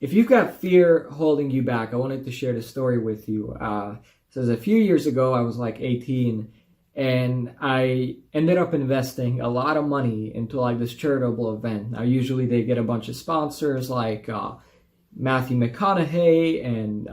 if you've got fear holding you back, I wanted to share the story with you. So a few years ago, I was like 18, and I ended up investing a lot of money into like this charitable event. Now, usually they get a bunch of sponsors like Matthew McConaughey and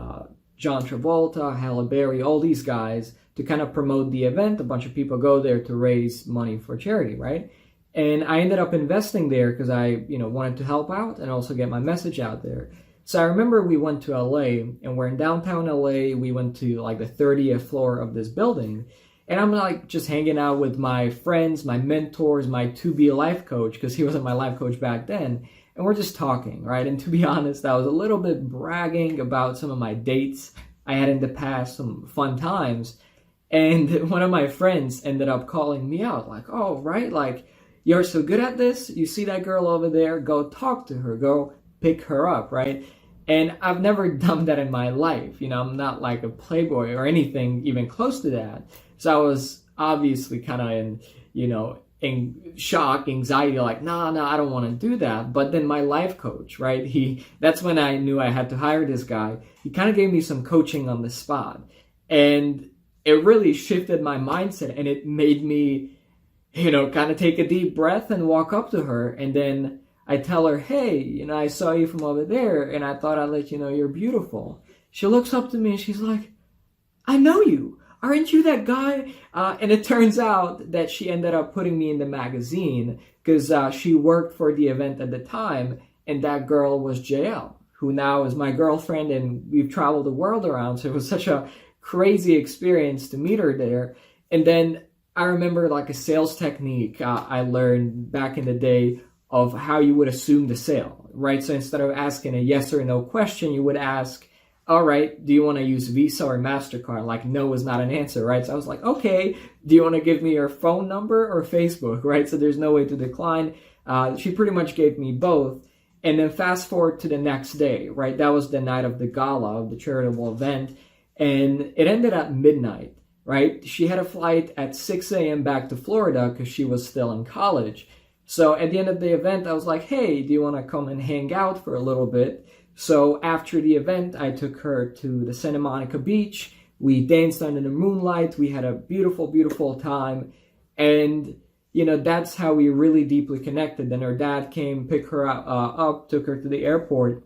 John Travolta, Halle Berry, all these guys to kind of promote the event. A bunch of people go there to raise money for charity, right? And I ended up investing there because I, wanted to help out and also get my message out there. So I remember we went to LA, and we're in downtown LA. We went to like the 30th floor of this building, and I'm like just hanging out with my friends, my mentors, my to-be life coach, because he wasn't my life coach back then. And we're just talking, right? And to be honest, I was a little bit bragging about some of my dates I had in the past, some fun times. And one of my friends ended up calling me out, like, oh, right, like, you're so good at this. You see that girl over there? Go talk to her. Go pick her up, right? And I've never done that in my life. I'm not like a playboy or anything even close to that. So I was obviously kind of in shock, anxiety, like, no, I don't want to do that. But then my life coach, right? That's when I knew I had to hire this guy. He kind of gave me some coaching on the spot. And it really shifted my mindset, and it made me, kind of take a deep breath and walk up to her. And then I tell her, hey, I saw you from over there, and I thought I'd let you know you're beautiful. She looks up to me and she's like, I know you. Aren't you that guy? And it turns out that she ended up putting me in the magazine because she worked for the event at the time, and that girl was JL, who now is my girlfriend, and we've traveled the world around. So it was such a crazy experience to meet her there. And then I remember like a sales technique I learned back in the day of how you would assume the sale, right? So instead of asking a yes or no question, you would ask, all right, do you want to use Visa or MasterCard? Like, no is not an answer, right? So I was like, okay, do you want to give me your phone number or Facebook, right? So there's no way to decline. She pretty much gave me both. And then fast forward to the next day, right? That was the night of the gala, of the charitable event. And it ended at midnight, right? She had a flight at 6 a.m. back to Florida because she was still in college. So at the end of the event, I was like, hey, do you want to come and hang out for a little bit? So after the event, I took her to the Santa Monica beach. We danced under the moonlight. We had a beautiful, beautiful time. And, that's how we really deeply connected. Then her dad came, picked her up, took her to the airport.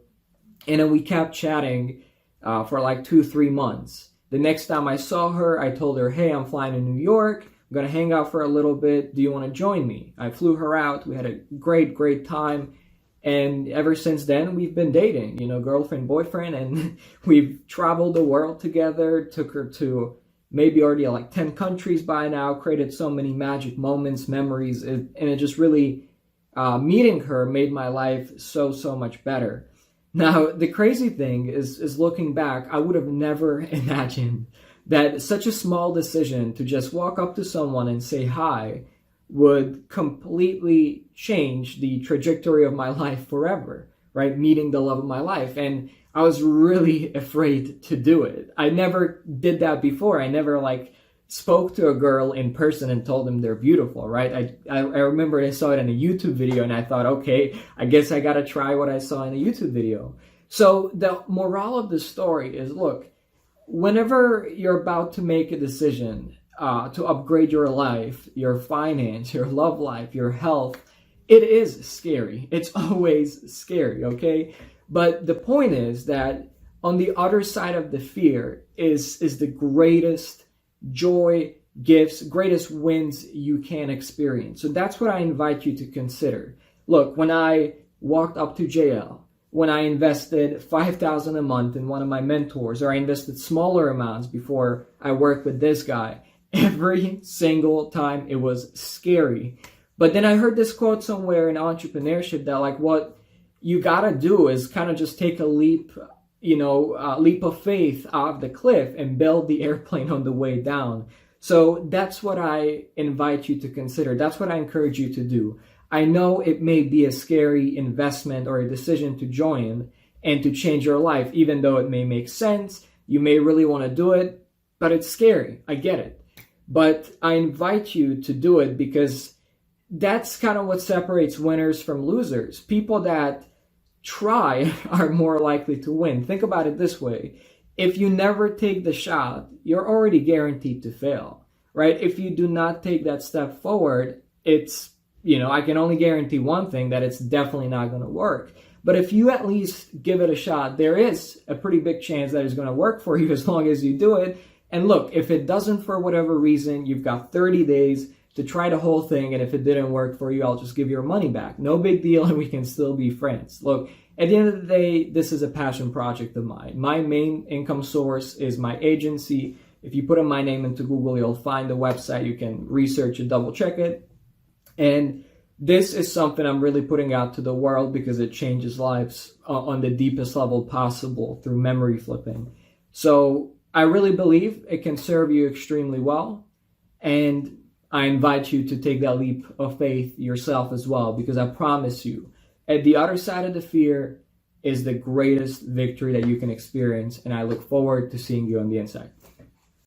And then we kept chatting for like 2-3 months. The next time I saw her, I told her, hey, I'm flying to New York. I'm going to hang out for a little bit. Do you want to join me? I flew her out. We had a great, great time. And ever since then, we've been dating, girlfriend, boyfriend, and we've traveled the world together, took her to maybe already like 10 countries by now, created so many magic moments, memories, and it just really, meeting her made my life so, so much better. Now, the crazy thing is looking back, I would have never imagined that such a small decision to just walk up to someone and say hi would completely change the trajectory of my life forever, right? Meeting the love of my life. And I was really afraid to do it. I never did that before. I never spoke to a girl in person and told them they're beautiful, right? I remember I saw it in a YouTube video and I thought, okay, I guess I gotta try what I saw in a YouTube video. So the moral of the story is, look, whenever you're about to make a decision to upgrade your life, your finance, your love life, your health, it is scary. It's always scary, okay? But the point is that on the other side of the fear is the greatest joy, gifts, greatest wins you can experience. So that's what I invite you to consider. Look, when I walked up to JL, when I invested $5,000 a month in one of my mentors, or I invested smaller amounts before I worked with this guy, every single time it was scary. But then I heard this quote somewhere in entrepreneurship that what you gotta do is kind of just take a leap, leap of faith off the cliff and build the airplane on the way down. So that's what I invite you to consider. That's what I encourage you to do. I know it may be a scary investment or a decision to join and to change your life, even though it may make sense. You may really want to do it, but it's scary. I get it. But I invite you to do it because that's kind of what separates winners from losers. People that try are more likely to win. Think about it this way. If you never take the shot, you're already guaranteed to fail, right? If you do not take that step forward, it's, I can only guarantee one thing, that it's definitely not going to work. But if you at least give it a shot, there is a pretty big chance that it's going to work for you as long as you do it. And look, if it doesn't for whatever reason, you've got 30 days to try the whole thing. And if it didn't work for you, I'll just give your money back. No big deal, and we can still be friends. Look, at the end of the day, this is a passion project of mine. My main income source is my agency. If you put in my name into Google, you'll find the website. You can research it, double check it. And this is something I'm really putting out to the world because it changes lives on the deepest level possible through memory flipping. So I really believe it can serve you extremely well. And I invite you to take that leap of faith yourself as well, because I promise you, at the other side of the fear is the greatest victory that you can experience. And I look forward to seeing you on the inside.